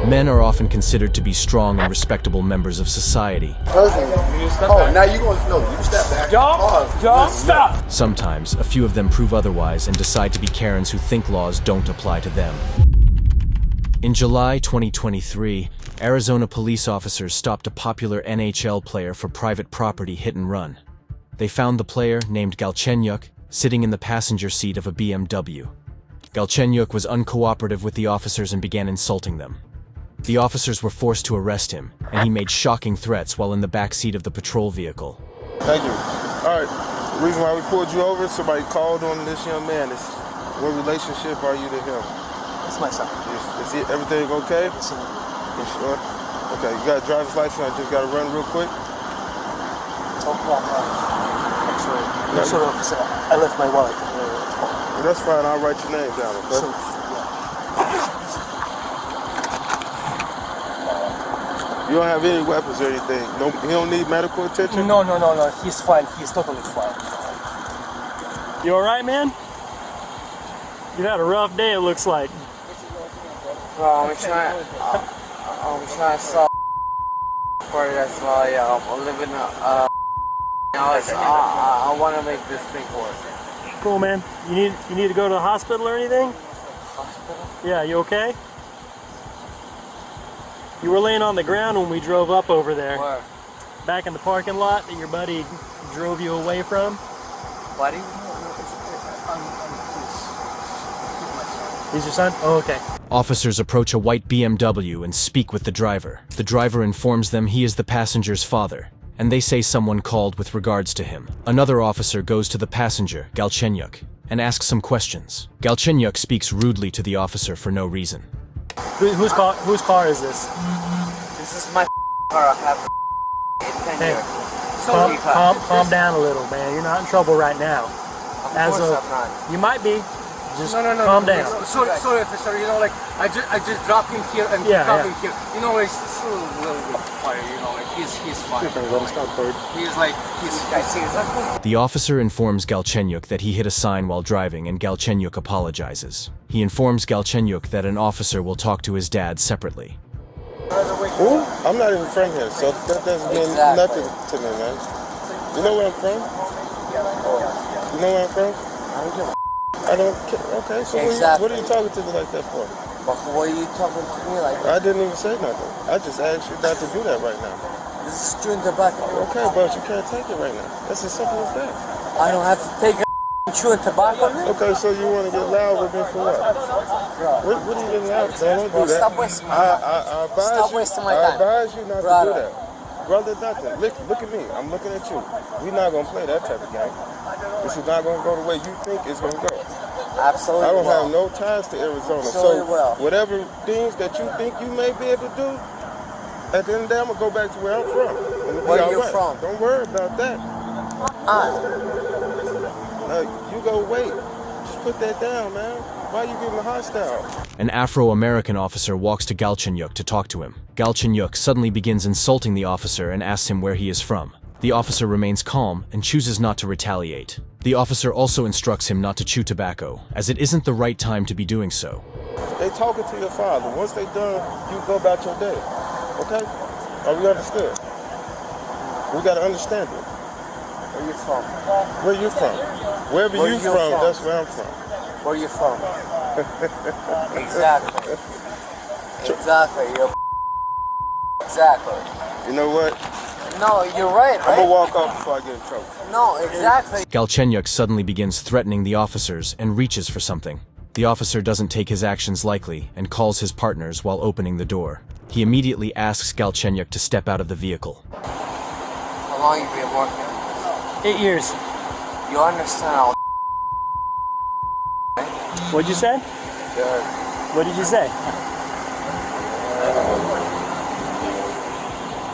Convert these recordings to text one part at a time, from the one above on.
Men are often considered to be strong and respectable members of society. Oh, now you going to know. You step back. Don't stop! Sometimes, a few of them prove otherwise and decide to be Karens who think laws don't apply to them. In July 2023, Arizona police officers stopped a popular NHL player for private property hit and run. They found the player, named Galchenyuk, sitting in the passenger seat of a BMW. Galchenyuk was uncooperative with the officers and began insulting them. The officers were forced to arrest him, and he made shocking threats while in the back seat of the patrol vehicle. Thank you. All right. The reason why we pulled you over, somebody called on this young man. What relationship are you to him? That's my son. Is everything okay? Yes, sir. You sure? Okay, you got a driver's license. I just got to run real quick. I'm sorry, officer. I left my wallet. That's fine. I'll write your name down, okay? So, You don't have any weapons or anything? No, he don't need medical attention? No. He's fine. He's totally fine. You all right, man? You've had a rough day, it looks like. Bro, I'm trying to solve for that's why I'm living I want to make this thing work. Cool, man. You need to go to the hospital or anything? Hospital? Yeah, you okay? You were laying on the ground when we drove up over there. Where? Back in the parking lot that your buddy drove you away from. Buddy? He's your son? Oh, okay. Officers approach a white BMW and speak with the driver. The driver informs them he is the passenger's father, and they say someone called with regards to him. Another officer goes to the passenger, Galchenyuk, and asks some questions. Galchenyuk speaks rudely to the officer for no reason. Whose car is this? This is my car. I have it 10 Hey, years. calm down a little, man. You're not in trouble right now. Of course I'm not. You might be. Just No. calm down. Sorry, officer. You know, like I just dropped him here and dropped him here. You know, it's still a little bit fire. You know, like he's fine. He's The officer informs Galchenyuk that he hit a sign while driving, and Galchenyuk apologizes. He informs Galchenyuk that an officer will talk to his dad separately. Who? I'm not even from here, so that doesn't mean nothing to me, man. You know where I'm from? You know where I'm from? I don't give a I don't care. Okay, so what are you talking to me like that for? But why are you talking to me like that? I didn't even say nothing. I just asked you not to do that right now. This is chewing tobacco. Okay, but you can't take it right now. That's as simple as that. I don't have to take chewing tobacco. Okay, so you want to get loud with me for what? What are you getting loud for? Don't do that. Stop wasting my time. Stop wasting my time. I advise you not to do that. Brother, nothing. Look at me. I'm looking at you. We're not going to play that type of game. This is not going to go the way you think it's going to go. Absolutely. I don't have no ties to Arizona. Absolutely so whatever things that you think you may be able to do, at the end of the day, I'm going to go back to where I'm from. Where are you from? Don't worry about that. You go wait. Just put that down, man. Why are you getting hostile? An Afro-American officer walks to Galchenyuk to talk to him. Galchenyuk suddenly begins insulting the officer and asks him where he is from. The officer remains calm and chooses not to retaliate. The officer also instructs him not to chew tobacco, as it isn't the right time to be doing so. They talking to your father. Once they done, you go about your day. Okay? Are we understood? We gotta understand it. Where you from? Where you from? Wherever you from, that's where I'm from. Where you from? Exactly. Exactly. You know what? No, you're right, I'm gonna walk off before I get in trouble. No, exactly. Galchenyuk suddenly begins threatening the officers and reaches for something. The officer doesn't take his actions lightly and calls his partners while opening the door. He immediately asks Galchenyuk to step out of the vehicle. How long you been working? 8 years. You understand how What'd you say? good. What did you say?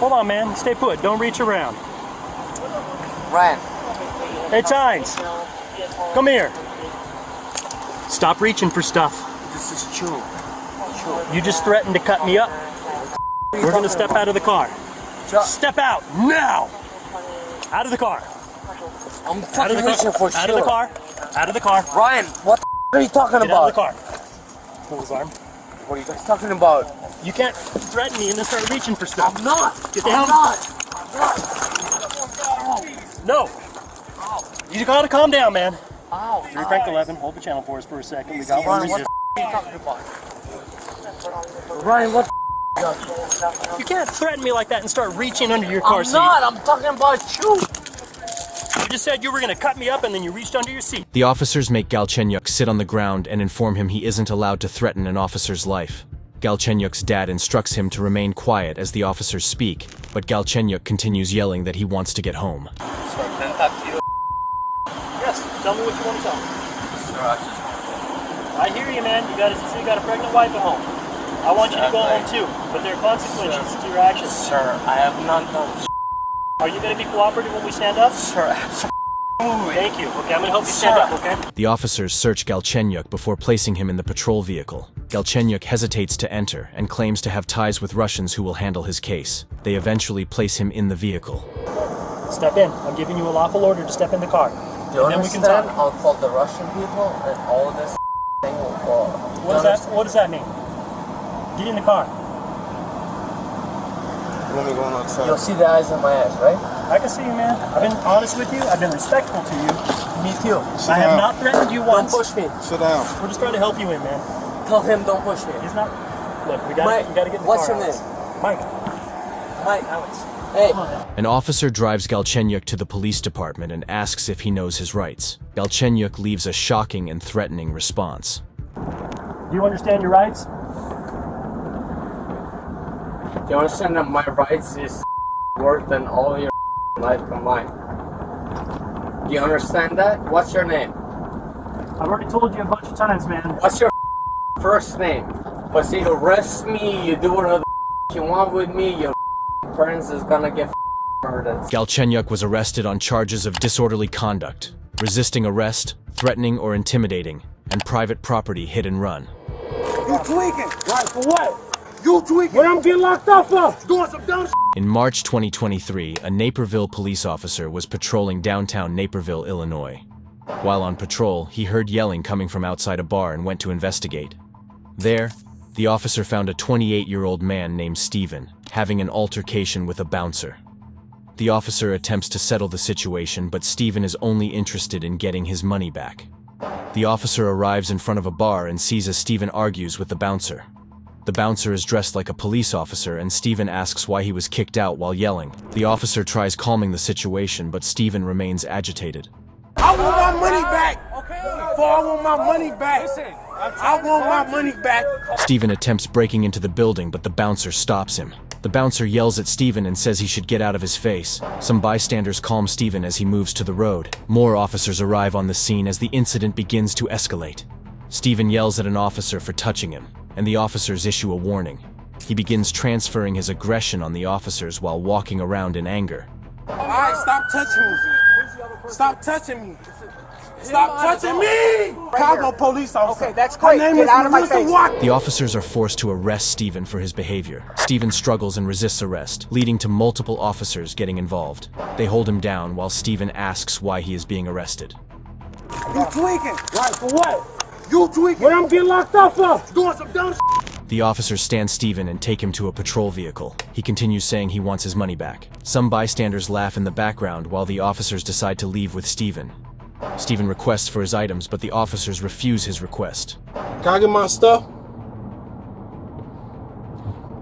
Hold on, man. Stay put. Don't reach around. Ryan. Hey, Tynes. Come here. Stop reaching for stuff. This is true. You just threatened to cut me up. We're going to step out of the car. Step out now. Out of the car. I'm fucking reaching for Out of the car. Out of the car. Ryan, what the are you talking Get about? out of the car. Pull his arm. What are you guys talking about? You can't threaten me and then start reaching for stuff. I'm not. Get down. No. You gotta calm down, man. Ow. Three crank 11. Hold the channel for us for a second. We got one resist. Ryan, what? You can't threaten me like that and start reaching under your car seat. I'm not. I'm talking about you. You just said you were gonna cut me up and then you reached under your seat. The officers make Galchenyuk sit on the ground and inform him he isn't allowed to threaten an officer's life. Galchenyuk's dad instructs him to remain quiet as the officers speak, but Galchenyuk continues yelling that he wants to get home. Sir, can I talk to you? Yes, tell me what you want to tell me. Sir, I just want to... I hear you, man. You got a pregnant wife at home. I want you to go home too, but there are consequences to your actions. Sir, I have not done... Are you going to be cooperative when we stand up? Sir, absolutely. Thank you. Okay, I'm going to help you stand up, okay? The officers search Galchenyuk before placing him in the patrol vehicle. Galchenyuk hesitates to enter and claims to have ties with Russians who will handle his case. They eventually place him in the vehicle. Step in. I'm giving you a lawful order to step in the car. Do you and then we can understand? talk. I'll call the Russian people and all of this thing will fall. What does that mean? Get in the car. Let me go on outside. You'll see the eyes in my eyes, right? I can see you, man. I've been honest with you. I've been respectful to you. Me too. I have not threatened you Don't once. push me. Sit down. We're just trying to help you in, man. Tell him don't push me. He's not. Look, we got Mike, to get in the what's car. your Alex. name? Mike. Mike. Alex. Hey. Come on, man. An officer drives Galchenyuk to the police department and asks if he knows his rights. Galchenyuk leaves a shocking and threatening response. Do you understand your rights? Do you understand that my rights is worth than all your life combined? Do you understand that? What's your name? I've already told you a bunch of times, man. What's your first name? But see, you arrest me, you do whatever you want with me, your parents is gonna get murdered. Galchenyuk was arrested on charges of disorderly conduct, resisting arrest, threatening or intimidating, and private property hit and run. You tweaking. Right, for what? You tweaking. What I'm getting locked up for? Doing some dumb shit. In March 2023, a Naperville police officer was patrolling downtown Naperville, Illinois. While on patrol, he heard yelling coming from outside a bar and went to investigate. There, the officer found a 28-year-old man named Steven having an altercation with a bouncer. The officer attempts to settle the situation, but Steven is only interested in getting his money back. The officer arrives in front of a bar and sees as Steven argues with the bouncer. The bouncer is dressed like a police officer and Steven asks why he was kicked out while yelling. The officer tries calming the situation, but Steven remains agitated. I want my money back. Before I want my money back. I want my money back. Steven attempts breaking into the building, but the bouncer stops him. The bouncer yells at Steven and says he should get out of his face. Some bystanders calm Steven as he moves to the road. More officers arrive on the scene as the incident begins to escalate. Steven yells at an officer for touching him, and the officers issue a warning. He begins transferring his aggression on the officers while walking around in anger. Alright, stop touching me. Stop touching me. Stop touching me! Chicago police officer. Okay, that's great. Her name Get is out of my Melissa face. Watt. The officers are forced to arrest Steven for his behavior. Steven struggles and resists arrest, leading to multiple officers getting involved. They hold him down while Steven asks why he is being arrested. You tweaking. Right, for what? You tweaking. What I'm getting locked up for? Doing some dumb shit. The officers stand Steven and take him to a patrol vehicle. He continues saying he wants his money back. Some bystanders laugh in the background while the officers decide to leave with Steven. Steven requests for his items, but the officers refuse his request. Can I get my stuff?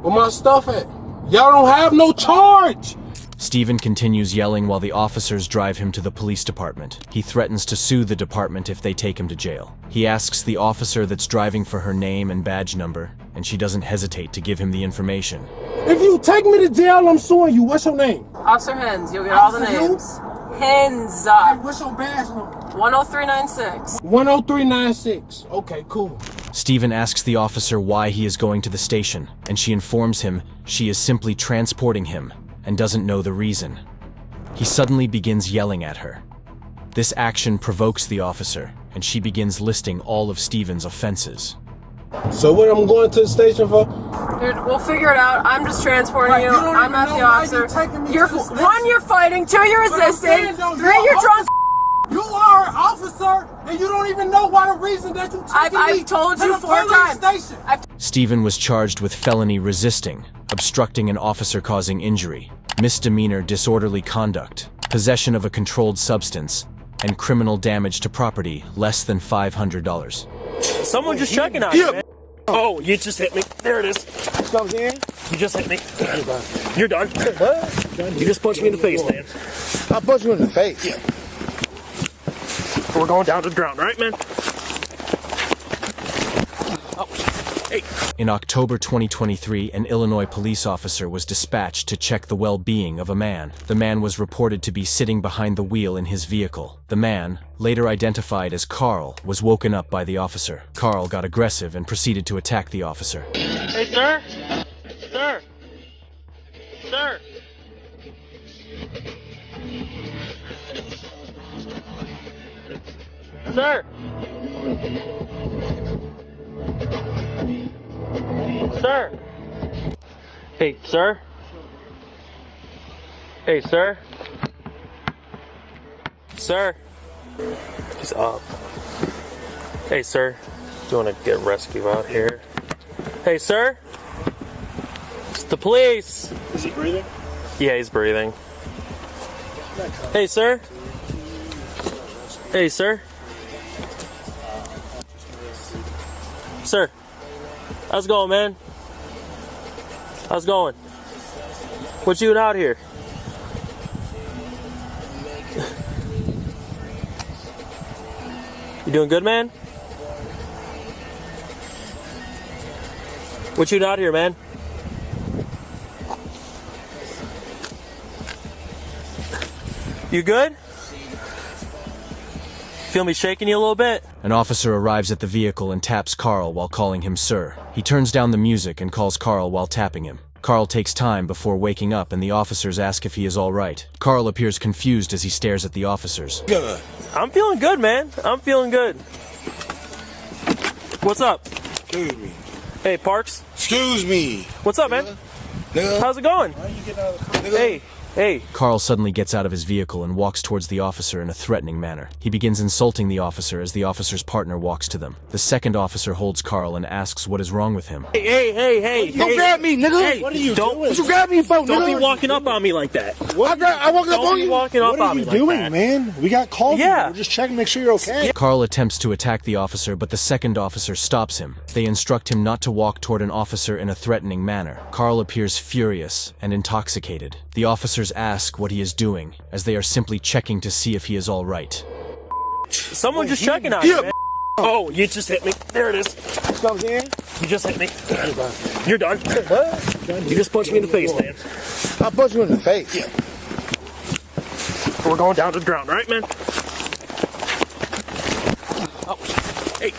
Where my stuff at? Y'all don't have no charge! Steven continues yelling while the officers drive him to the police department. He threatens to sue the department if they take him to jail. He asks the officer that's driving for her name and badge number, and she doesn't hesitate to give him the information. If you take me to jail, I'm suing you. What's your name? Officer Hens, you'll get all the Officer who? names. Hens, What's your badge number? 10396. 10396. Okay, cool. Steven asks the officer why he is going to the station, and she informs him she is simply transporting him and doesn't know the reason. He suddenly begins yelling at her. This action provokes the officer, and she begins listing all of Steven's offenses. So what I'm going to the station for? Dude, we'll figure it out. I'm just transporting Right, you. you don't I'm even not know the why officer. you're taking me You're to the station. one, you're fighting. Two, you're But I'm saying, resisting. though, Three, you're drunk. You are an officer. officer, and you don't even know why the reason that you taking me I've told to you the 4 police times. station. Stephen was charged with felony resisting, obstructing an officer causing injury, misdemeanor disorderly conduct, possession of a controlled substance, and criminal damage to property less than $500. Someone just checking on you, man. Oh, you just hit me. There it is. Come in. You just hit me. You're done. You just punched me in the face, man. I punched you in the face. Yeah. We're going down to the ground, right, man? Oh, hey. In October 2023, an Illinois police officer was dispatched to check the well-being of a man. The man was reported to be sitting behind the wheel in his vehicle. The man, later identified as Carl, was woken up by the officer. Carl got aggressive and proceeded to attack the officer. Hey, sir. Sir. Sir. Sir. Sir. Hey, sir. Hey, sir. Sir. He's up. Hey, sir. Do you want to get rescue out here? Hey, sir. It's the police. Is he breathing? Yeah, he's breathing. Hey, sir. Hey, sir. Sir. How's it going, man? How's it going? What you doing out here? You doing good, man? What you doing out here, man? You good? Feel me shaking you a little bit? An officer arrives at the vehicle and taps Carl while calling him sir. He turns down the music and calls Carl while tapping him. Carl takes time before waking up and the officers ask if he is all right. Carl appears confused as he stares at the officers. I'm feeling good, man. I'm feeling good. What's up? Excuse me. Hey, Parks. Excuse me. What's up, man? Nigga. How's it going? Why you getting out of the car? Hey, hey. Carl suddenly gets out of his vehicle and walks towards the officer in a threatening manner. He begins insulting the officer as the officer's partner walks to them. The second officer holds Carl and asks what is wrong with him. Hey. Don't grab me, nigga. Hey, What are you don't, doing? What you grab me for, nigga? Don't be walking up on me like that. I walked up Don't on be you. walking up What on are me you like doing, that. man? We got called. Yeah. We're just checking to make sure you're okay. Carl attempts to attack the officer, but the second officer stops him. They instruct him not to walk toward an officer in a threatening manner. Carl appears furious and intoxicated. The officers ask what he is doing, as they are simply checking to see if he is all right. Someone just checking on you, man. Oh, you just hit me. There it is. Come in. You just hit me. You're done. You just punched me in the face, man. I punched you in the face. Yeah. We're going down to the ground, right, man? Oh, hey.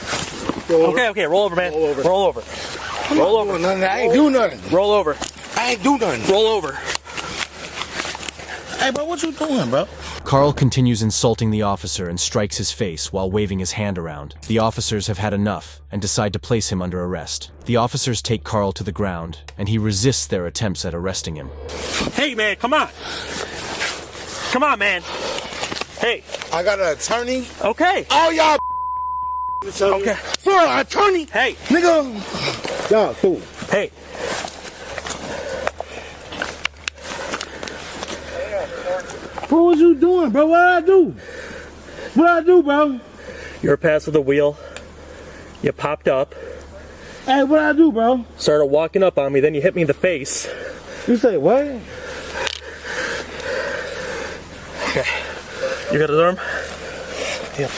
Okay, roll over, man. Roll over. Roll over. Nothing. I ain't do nothing. Roll over. I ain't do nothing. Roll over. Hey, bro, what you doing, bro? Carl continues insulting the officer and strikes his face while waving his hand around. The officers have had enough and decide to place him under arrest. The officers take Carl to the ground, and he resists their attempts at arresting him. Hey, man, come on. Come on, man. Hey. I got an attorney. Okay. All y'all Okay. for an attorney. Hey. Nigga. Y'all cool. Hey. What was you doing, bro? What I do? What I do, bro? You're past with the wheel. You popped up. Hey, what I do, bro? Started walking up on me. Then you hit me in the face. You say what? Okay. You got his arm? Yeah.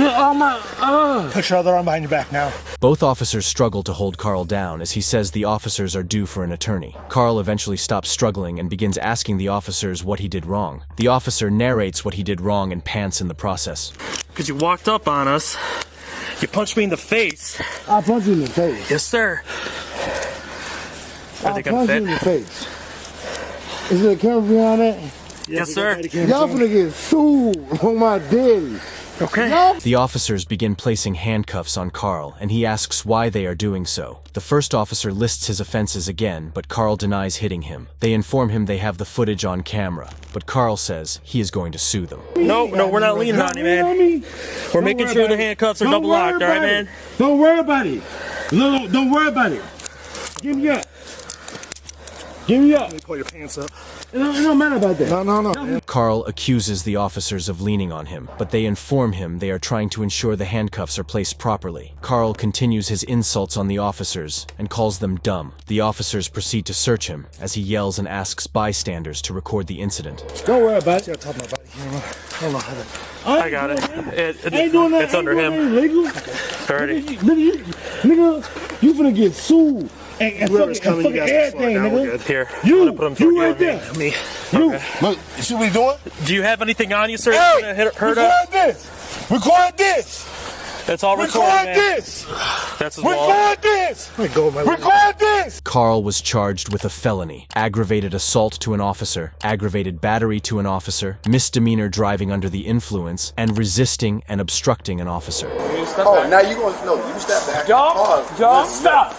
Oh my. Put your other arm behind your back now. Both officers struggle to hold Carl down as he says the officers are due for an attorney. Carl eventually stops struggling and begins asking the officers what he did wrong. The officer narrates what he did wrong and pants in the process. Because you walked up on us. You punched me in the face. I punch you in the face. Yes, sir. I I think I'm punch you fit. in the face. Is there a camera behind that? Yes, sir. Y'all finna get sued on my daddy. Okay. The officers begin placing handcuffs on Carl, and he asks why they are doing so. The first officer lists his offenses again, but Carl denies hitting him. They inform him they have the footage on camera, but Carl says he is going to sue them. No, we're not leaning on you, man. We're making sure the handcuffs are double locked, all right, man? Don't worry about it. No, don't worry about it. Give me up. Give me up. Pull your pants up. It don't matter about that. No. Carl accuses the officers of leaning on him, but they inform him they are trying to ensure the handcuffs are placed properly. Carl continues his insults on the officers and calls them dumb. The officers proceed to search him as he yells and asks bystanders to record the incident. Don't worry about it. I don't know how to. I got it. It's under him. Already. Nigga, you finna get sued. And fucking everything, nigga. Here. You right there. Me. You. Okay. Look, you see what he's doing? Do you have anything on you, sir? Hey, Hurt us? record this. Record this. That's all recorded, Record man. this. That's his wall. Record this. Record this. Carl was charged with a felony, aggravated assault to an officer, aggravated battery to an officer, misdemeanor driving under the influence, and resisting and obstructing an officer. Oh, now you gonna you step back. John, stop.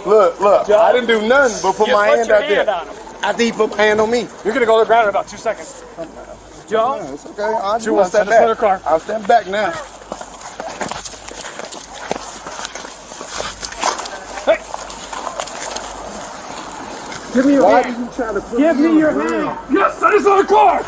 Look, I didn't do nothing but put my hand out there. on him. After he put my hand on me. You're gonna go to the ground in about 2 seconds. John, It's okay. I just 2-1, want to step send us to the back. car. I'll step back now. give me your Why hand. did you try to put Give me your hand. Yes, send us to the car.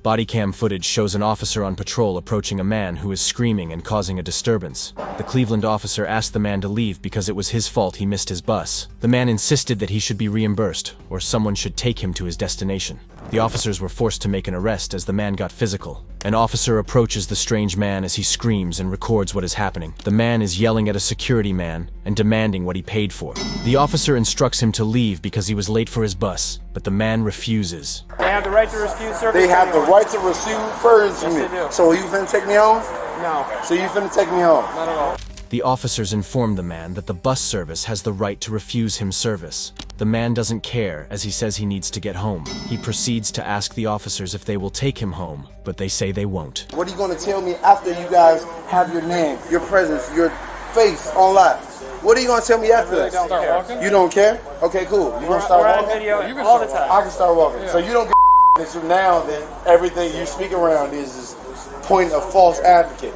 Body cam footage shows an officer on patrol approaching a man who is screaming and causing a disturbance. The Cleveland officer asked the man to leave because it was his fault he missed his bus. The man insisted that he should be reimbursed, or someone should take him to his destination. The officers were forced to make an arrest as the man got physical. An officer approaches the strange man as he screams and records what is happening. The man is yelling at a security man and demanding what he paid for. The officer instructs him to leave because he was late for his bus, but the man refuses. They have the right to refuse service. They have the right to receive furs from me. Yes, they do. So you finna take me home? No, So you finna take me home? not at all. The officers inform the man that the bus service has the right to refuse him service. The man doesn't care as he says he needs to get home. He proceeds to ask the officers if they will take him home, but they say they won't. What are you gonna tell me after you guys have your name, your presence, your face on live? What are you gonna tell me after that? Start walking. You don't care? Okay, cool. You gonna start We're on walking? video all the time. I can start walking. So you don't get so now then everything you speak around is point of false advocate.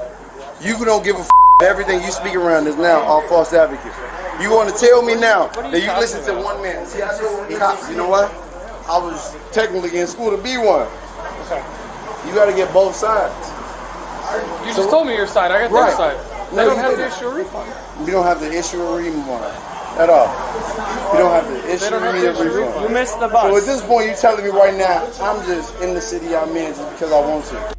You don't give a everything you speak around is now all false advocate. You want to tell me now that you listen to one man? See, I told cops, you know what? I was technically in school to be one. You got to get both sides. You just told me your side. I got Right. their side. They No, don't you have to didn't. issue a refund. We don't have to issue a refund at all. We don't have to issue They don't have me to a issue a refund. You refund. missed the So at bus. this point, you're telling me right now, I'm just in the city I'm in just because I want to.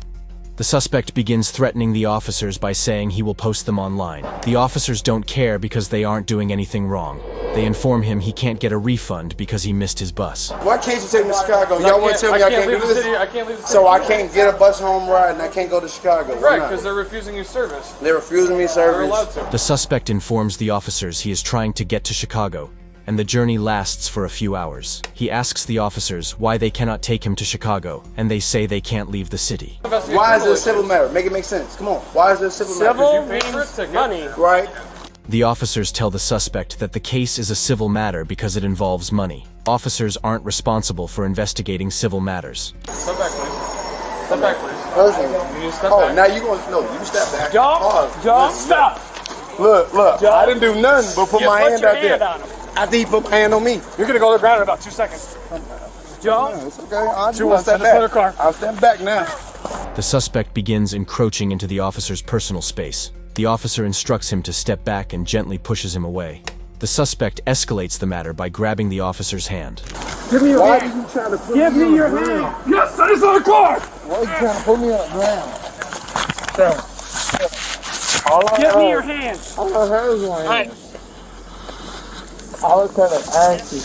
The suspect begins threatening the officers by saying he will post them online. The officers don't care because they aren't doing anything wrong. They inform him he can't get a refund because he missed his bus. Why can't you take me to Chicago? Y'all want to tell me I can't do leave the this? city. I can't leave the city. So I can't get a bus home ride and I can't go to Chicago. Why Right, not? because they're refusing you service. They're refusing me They're allowed service. to. The suspect informs the officers he is trying to get to Chicago, and the journey lasts for a few hours. He asks the officers why they cannot take him to Chicago, and they say they can't leave the city. Why is it a civil matter? Make it make sense. Come on. Why is it a civil matter? Civil means money. Right? The officers tell the suspect that the case is a civil matter because it involves money. Officers aren't responsible for investigating civil matters. Step back, please. Step back, please. Personally. You need to step Oh, back. now you gonna you step back. John, Pause. John, Listen, stop. Look, I didn't do nothing but put You my put hand your out hand there. on him. After he put my hand on me. You're gonna go to the ground in about 2 seconds. John, It's okay. I just 2-1, want to step send us to the back. car. I'll step back now. The suspect begins encroaching into the officer's personal space. The officer instructs him to step back and gently pushes him away. The suspect escalates the matter by grabbing the officer's hand. give me your Why hand. did you try to put Give me me on your the ground? hand. Yes, send us to the car. Why are you trying to put me on the ground? Give me your hand. All I heard was one hand. Hey. I was trying to ask you.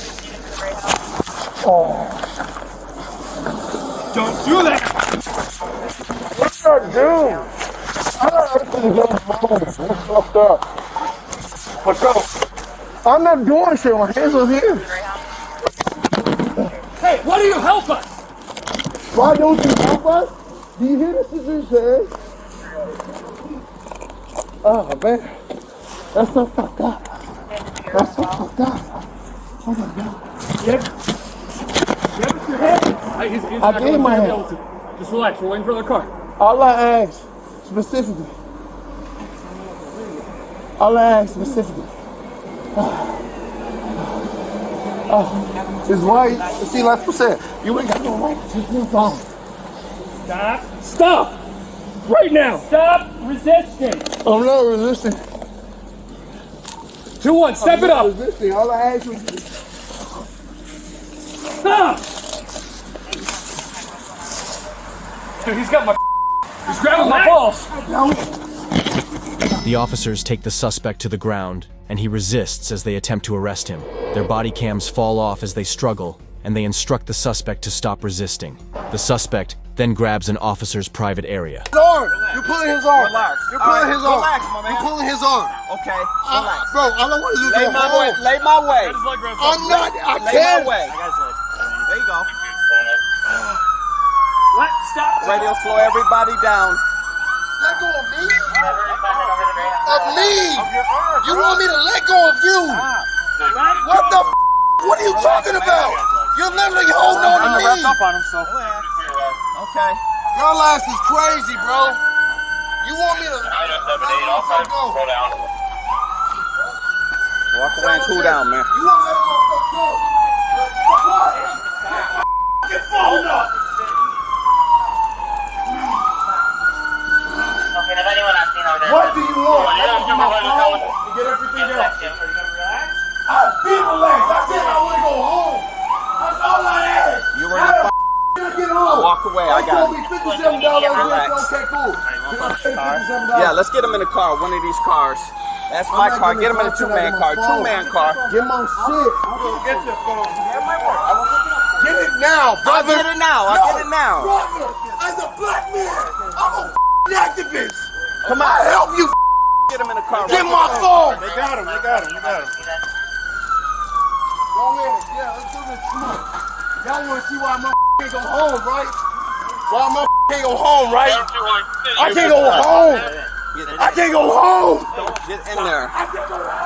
Don't do that. What's up, dude? I'm not actually getting home. That's fucked up. Let's go. I'm not doing shit. My hands are here. Hey, why do you help us? Why don't you help us? Do you hear the situation? Oh, man. That's so fucked up. That's so fucked up. Oh, my God. Your head. I gave my hand. Just relax. We're waiting for the car. All I asked specifically. Is why, see, like I said, you ain't got no right to take your phone. Stop! Right now! Stop resisting! I'm not resisting. 2-1, step it up! Resisting. All I asked was Stop! Dude, he's got my. He's grabbing my balls! The officers take the suspect to the ground, and he resists as they attempt to arrest him. Their body cams fall off as they struggle, and they instruct the suspect to stop resisting. The suspect then grabs an officer's private area. his arm. You're pulling his arm. Relax. You're pulling his arm. Relax, my man. You're pulling his arm. Okay, relax. Bro, all I want to do is Lay go my way. home. Lay my way. I'm not. I Lay can't. my way. There you go. What? Stop! Radio, slow everybody down. Let go of me? Of me? You want me to let go of you? What the f***? What are you talking about? You're literally holding on to me. Wrapped up on him, so. Okay. Your ass is crazy, bro. You want me to let go? Walk away and cool down, man. You want to let him go? Get phone up. What do you want? I want my phone and get everything else. I've been relaxed. I said I want to go home. That's all I asked. You were in the Get home. Walk away. I got it. $57. Relax. Okay, cool. Yeah, let's get him in the car. One of these cars. That's my car. Get him in a two-man car. Two-man car. Get my shit. Get your phone. Get it now, I'll brother. get it now. I'll get it now. Brother, as a black man, I'm a activist. Come on. I help you. Get him in the car. Get my phone. They got him. Go ahead. Yeah, let's do this smart. Y'all want to see why my can't go home, right? Why my can't go home, right? I can't go home. I can't go home. Get in there. I can't go home.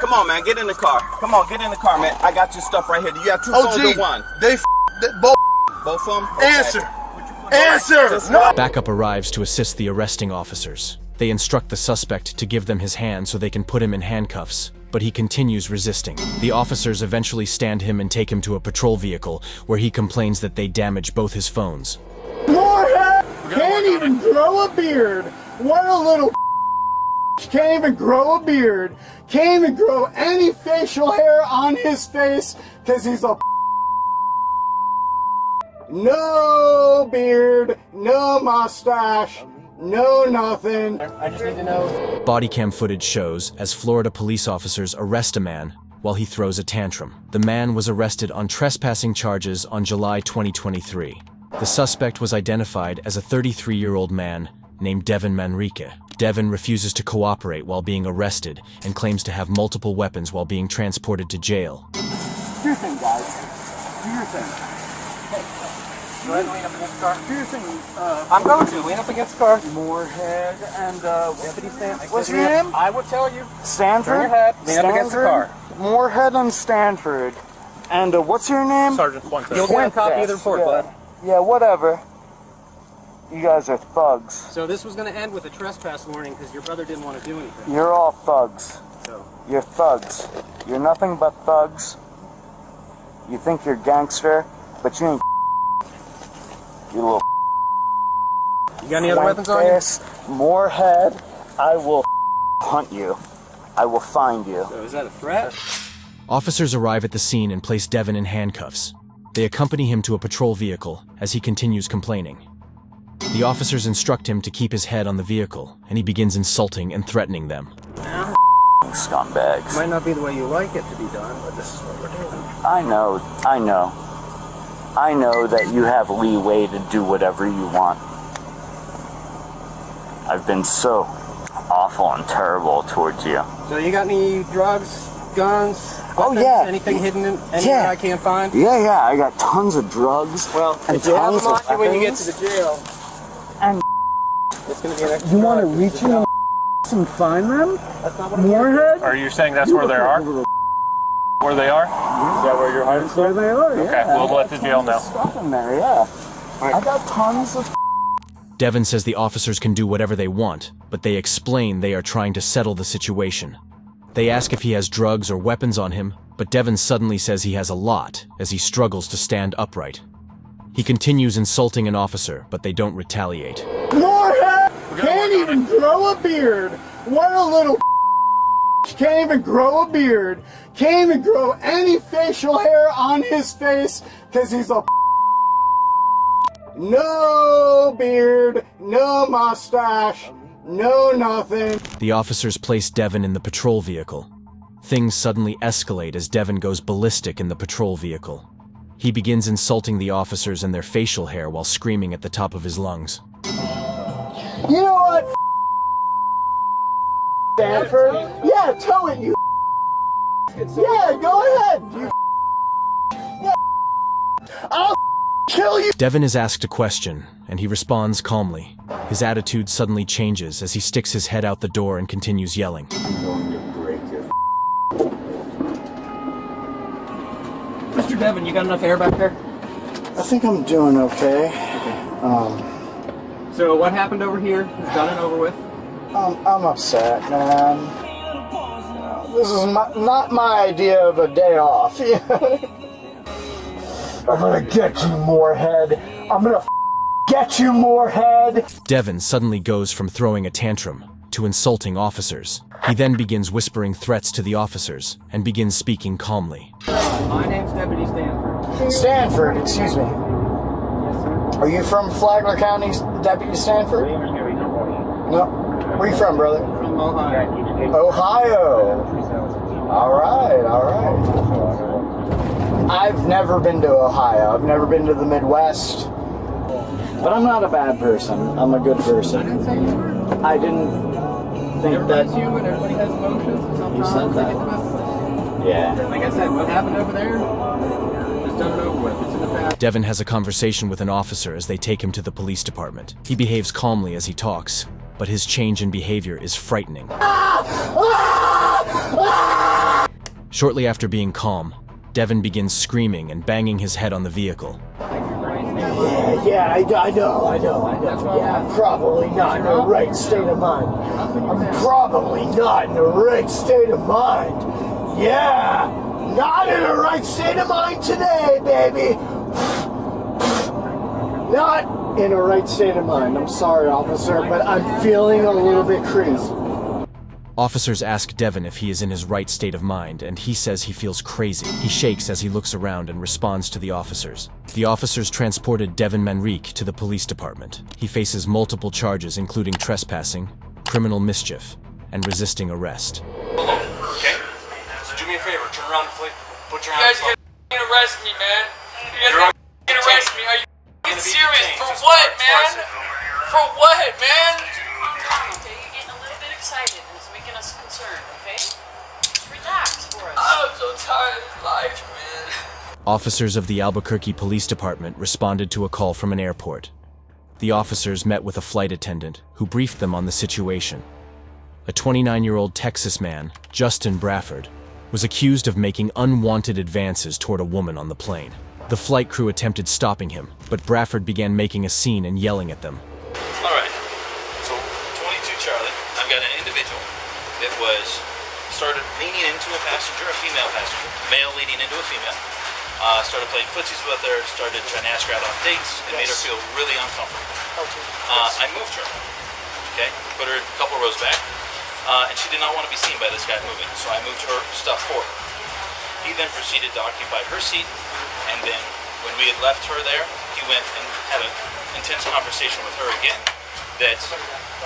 Come on, man. Get in the car. Come on, get in the car, man. I got your stuff right here. Do you have two phones or one? They both. Both of them? Okay. Answer. No. Backup arrives to assist the arresting officers. They instruct the suspect to give them his hand so they can put him in handcuffs, but he continues resisting. The officers eventually stand him and take him to a patrol vehicle, where he complains that they damaged both his phones. Moorhead can't even grow a beard. What a little can't even grow a beard. Can't even grow any facial hair on his face because he's a no beard, no mustache, no nothing. I just need to know. Body cam footage shows as Florida police officers arrest a man while he throws a tantrum. The man was arrested on trespassing charges on July 2023. The suspect was identified as a 33-year-old man named Devin Manrique. Devin refuses to cooperate while being arrested and claims to have multiple weapons while being transported to jail. Do your thing, guys. Do your thing. Hey, go ahead and lean up against the car. Do your thing. I'm going to. Lean up against the car. Moorhead and, what did he say? What's your name? I will tell you. Stanford? Turn your head. Lean up against the car. Moorhead and Stanford. And what's your name? Sergeant Fuentes. You'll get a copy of the report, bud. Yeah, whatever. You guys are thugs. So this was going to end with a trespass warning because your brother didn't want to do anything. You're all thugs. So. You're thugs. You're nothing but thugs. You think you're gangster, but you ain't. You little. You got any other weapons on you? Moorhead, I will hunt you. I will find you. So is that a threat? Officers arrive at the scene and place Devin in handcuffs. They accompany him to a patrol vehicle as he continues complaining. The officers instruct him to keep his head on the vehicle, and he begins insulting and threatening them. Scumbags. Might not be the way you like it to be done, but this is what we're doing. I know. I know that you have leeway to do whatever you want. I've been so awful and terrible towards you. So you got any drugs, guns? weapons? Oh, yeah. Anything hidden in anywhere I can't find? Yeah, I got tons of drugs. Well, and if you have tons them on of you when you get weapons. to the jail, And it's going to be an extra you want to charge. reach in and find them? That's not what I'm Moorhead? Are you saying that's where they are? Where they are? Is that where you're hiding? That's where they are, yeah. Okay, we'll let the jail know. Stuff in there, yeah. I got tons of. Devin says the officers can do whatever they want, but they explain they are trying to settle the situation. They ask if he has drugs or weapons on him, but Devin suddenly says he has a lot, as he struggles to stand upright. He continues insulting an officer, but they don't retaliate. Moorhead can't even grow a beard. What a little. Can't even grow a beard. Can't even grow any facial hair on his face because he's a. No beard, no mustache, no nothing. The officers place Devin in the patrol vehicle. Things suddenly escalate as Devin goes ballistic in the patrol vehicle. He begins insulting the officers and their facial hair while screaming at the top of his lungs. You know what? Stanford? Yeah, tow it, you. Yeah, go ahead, you. Yeah. I'll kill you. Devin is asked a question, and he responds calmly. His attitude suddenly changes as he sticks his head out the door and continues yelling. I'm going to break your. Mr. Devin, you got enough air back there? I think I'm doing okay. So what happened over here is done and over with? I'm upset, man. This is not my idea of a day off. I'm gonna get you, Moorhead. I'm gonna get you, Moorhead. Devin suddenly goes from throwing a tantrum to insulting officers. He then begins whispering threats to the officers and begins speaking calmly. My name's Deputy Stanford. Stanford, excuse me. Yes, sir. Are you from Flagler County, Deputy Stanford? No. Where are you from, brother? From Ohio. Ohio. All right. I've never been to Ohio. I've never been to the Midwest. But I'm not a bad person. I'm a good person. I didn't say you were. I didn't think Everybody's that. human, everybody has emotions, and You said sometimes they that. get the best of us. Yeah. Like I said, what happened over there is done and over with. It's in the past. Devin has a conversation with an officer as they take him to the police department. He behaves calmly as he talks, but his change in behavior is frightening. Shortly after being calm, Devin begins screaming and banging his head on the vehicle. Yeah, I know. Yeah, I'm probably not in the right state of mind. I'm probably not in the right state of mind. Yeah, not in the right state of mind today, baby. Not in a right state of mind. I'm sorry, officer, but I'm feeling a little bit crazy. Officers ask Devin if he is in his right state of mind, and he says he feels crazy. He shakes as he looks around and responds to the officers. The officers transported Devin Manrique to the police department. He faces multiple charges including trespassing, criminal mischief, and resisting arrest. Okay? So do me a favor, turn around and put your You hands guys up. gonna arrest me, man. You You're guys gonna arrest me. Are you Gonna be serious? detained. For Just what, relax. man? For what, man? Okay, you're getting a little bit excited. It's making us concerned, okay? Just relax for us. I'm so tired of life, man. Officers of the Albuquerque Police Department responded to a call from an airport. The officers met with a flight attendant who briefed them on the situation. A 29-year-old Texas man, Justin Bradford, was accused of making unwanted advances toward a woman on the plane. The flight crew attempted stopping him, but Bradford began making a scene and yelling at them. All right, so 22 Charlie, I've got an individual that started leaning into a passenger, a female passenger, male leaning into a female, started playing footsies with her, started trying to ask her out on dates, and made her feel really uncomfortable. I moved her, okay, put her a couple rows back, and she did not want to be seen by this guy moving, so I moved her stuff for her. He then proceeded to occupy her seat, and then when we had left her there, he went and had an intense conversation with her again that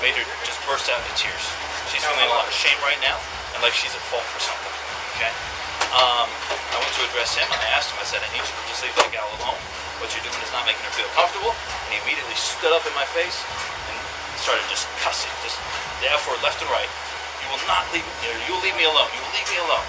made her just burst out into tears. She's feeling a lot of shame right now, and like she's at fault for something, okay? I went to address him, and I asked him, I said, I need you to just leave that gal alone. What you're doing is not making her feel comfortable. And he immediately stood up in my face and started just cussing, just the F word left and right. You will not leave me, you'll leave me alone, you will leave me alone.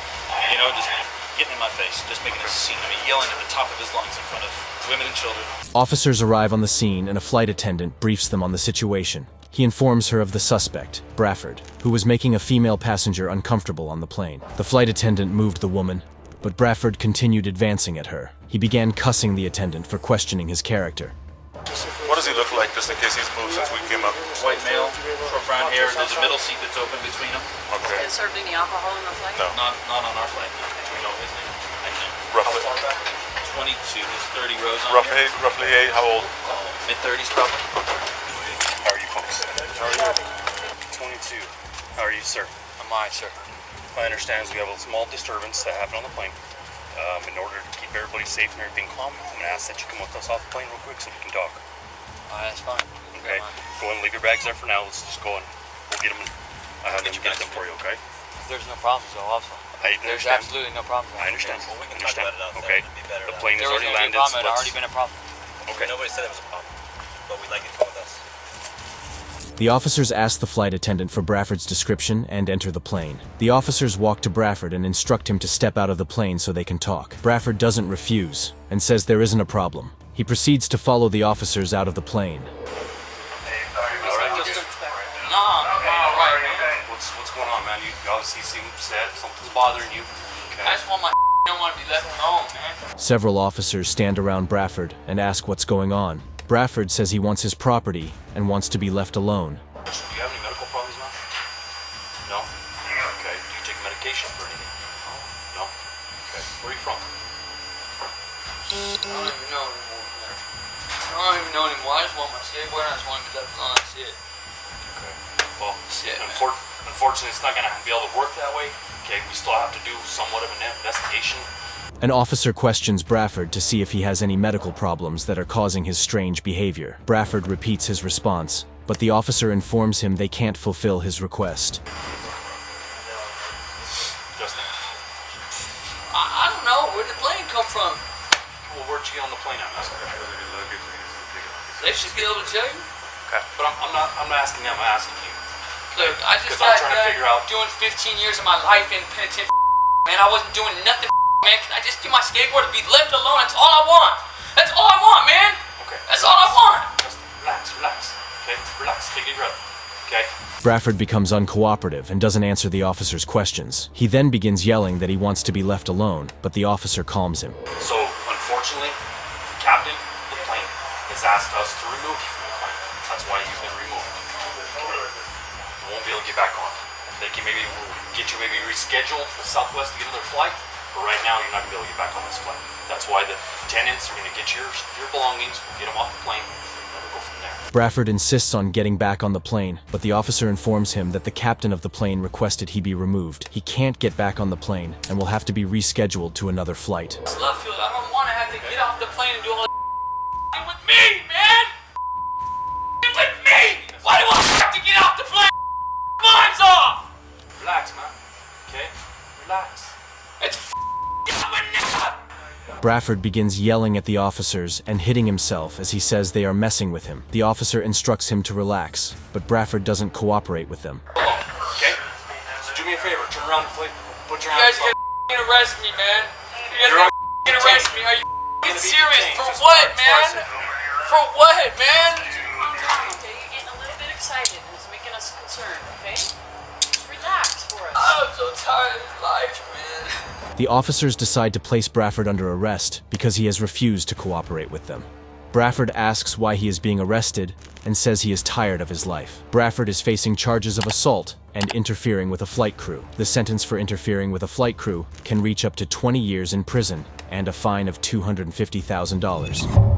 You know, just getting in my face, just making a scene. I mean, yelling at the top of his lungs in front of women and children. Officers arrive on the scene and a flight attendant briefs them on the situation. He informs her of the suspect, Bradford, who was making a female passenger uncomfortable on the plane. The flight attendant moved the woman, but Bradford continued advancing at her. He began cussing the attendant for questioning his character. What does he look like, just in case he's moved since we came up? White male, short brown hair, there's a middle seat that's open between them. Okay. Is served any alcohol in the flight? No. Not on our flight. Do we know his name? I know. Roughly? 22, there's 30 rows on here. Roughly age, how old? Mid-30s probably. How are you folks? How are you? 22. How are you, sir? Am I, sir? My understanding is we have a small disturbance that happened on the plane. In order to keep everybody safe and everything calm, I'm going to ask that you come with us off the plane real quick so we can talk. That's fine. Okay? Go and leave your bags there for now. Let's just go and we'll get them. I have them get them for you, okay? There's no problems though, also. There's absolutely no problem. I understand. Well, we can understand. talk about it Okay. outside. The plane has already landed. Problem, it already been a problem. Okay. Nobody said it was a problem, but we'd like you to come with us. The officers ask the flight attendant for Bradford's description and enter the plane. The officers walk to Bradford and instruct him to step out of the plane so they can talk. Bradford doesn't refuse and says there isn't a problem. He proceeds to follow the officers out of the plane. What's going on, man? You obviously seem sad. Something's bothering you. Okay. I just want my don't want to be left alone, man. Several officers stand around Bradford and ask what's going on. Bradford says he wants his property and wants to be left alone. Do you have any medical problems now? No? Okay. Do you take medication for anything? No? Okay. Where are you from? I don't even know anymore, man. I don't even know anymore. I just want my skateboard and I just want to be left alone. That's it. Okay. Well, unfortunately, it's not going to be able to work that way. Okay. We still have to do somewhat of an investigation. An officer questions Bradford to see if he has any medical problems that are causing his strange behavior. Bradford repeats his response, but the officer informs him they can't fulfill his request. Justin. I don't know. Where'd the plane come from? Well, where'd you get on the plane? I'm asking. They should be able to tell you. Okay. But I'm not asking them. I'm asking you. Look, I just got doing 15 years of my life in penitentiary. Man, I wasn't doing nothing. Man, can I just get my skateboard to be left alone? That's all I want. That's all I want, man. Okay. That's all I want. Just relax. Okay? Relax. Take a deep breath. Okay? Bradford becomes uncooperative and doesn't answer the officer's questions. He then begins yelling that he wants to be left alone, but the officer calms him. So, unfortunately, the captain of the plane has asked us to remove you from the plane. That's why you've been removed. Okay? You won't be able to get back on. They can maybe get you reschedule with Southwest to get another flight. But right now, you're not going to be able to get back on this flight. That's why the lieutenants are going to get your belongings, get them off the plane, and then we'll go from there. Bradford insists on getting back on the plane, but the officer informs him that the captain of the plane requested he be removed. He can't get back on the plane and will have to be rescheduled to another flight. It's love field. I don't want to have to get off the plane and do all that with me, man. With me. Why do I have to get off the plane? Mine's off. Relax, man. Okay? Relax. It's Bradford begins yelling at the officers and hitting himself as he says they are messing with him. The officer instructs him to relax, but Bradford doesn't cooperate with them. Okay? So do me a favor. Turn around and put your You hands guys up. are gonna arrest me, man. You guys are gonna arrest me. Are you serious? For what, man? For what, man? Okay, you're getting a little bit excited and it's making us concerned, okay? Just relax for us. I'm so tired of this life, man. The officers decide to place Bradford under arrest because he has refused to cooperate with them. Bradford asks why he is being arrested and says he is tired of his life. Bradford is facing charges of assault and interfering with a flight crew. The sentence for interfering with a flight crew can reach up to 20 years in prison and a fine of $250,000.